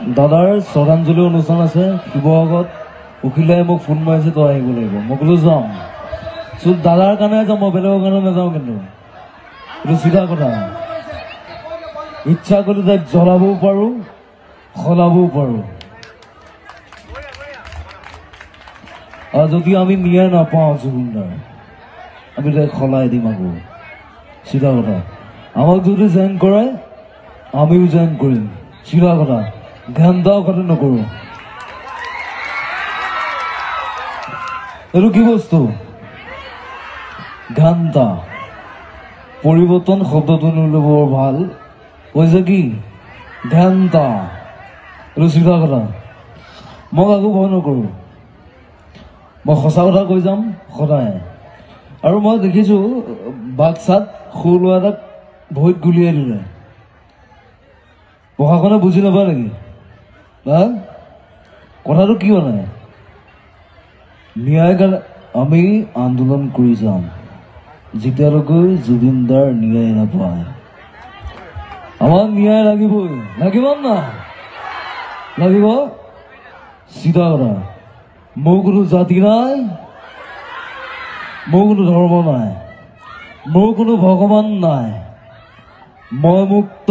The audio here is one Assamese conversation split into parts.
দাদাৰ শ্ৰদ্ধাঞ্জলি অনুষ্ঠান আছে শিৱসাগৰত উকিলে মোক ফোন মাৰিছে তই আহিব লাগিব মই ক'লো যাম দাদাৰ কাৰণে যাম মই বেলেগৰ কাৰণে নাযাওঁ কিন্তু এইটো চিধা কথা ইচ্ছা কৰিলে তাইক জ্বলাবও পাৰোঁ সলাবও পাৰোঁ আৰু যদি আমি ন্যায় নাপাওঁ জুবিনদাৰ আমি তাইক সলাই দিম আকৌ চিধা কথা আমাক যদি জইন কৰে আমিও জইন কৰিম চিধা কথা ঘণ্টাও কথা নকৰোঁ এইটো কি বস্তু ঘণ্টা পৰিৱৰ্তন শব্দটো নিলে বৰ ভাল কৈছে কি ঘণ্টা এইটো চিধা কথা মই কাকো ভয় নকৰোঁ মই সঁচা কথা কৈ যাম সদায় আৰু মই দেখিছোঁ বাক্সাত সৰু ল'ৰা এটাক ভৰিত গুলিয়াই দিলে প্ৰশাসনে বুজি নাপায় নেকি হা কথাটো কি মানে ন্যায় কাৰণে আমি আন্দোলন কৰি যাম যেতিয়ালৈকে জুবিনদাৰ ন্যায় নাপায় আমাক ন্যায় লাগিবই লাগিব না লাগিব চিধা কথা মোৰ কোনো জাতি নাই মোৰ কোনো ধৰ্ম নাই মোৰ কোনো ভগৱান নাই মই মুক্ত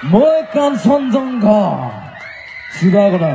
মই কাঞ্চনজংঘা চিধা কথা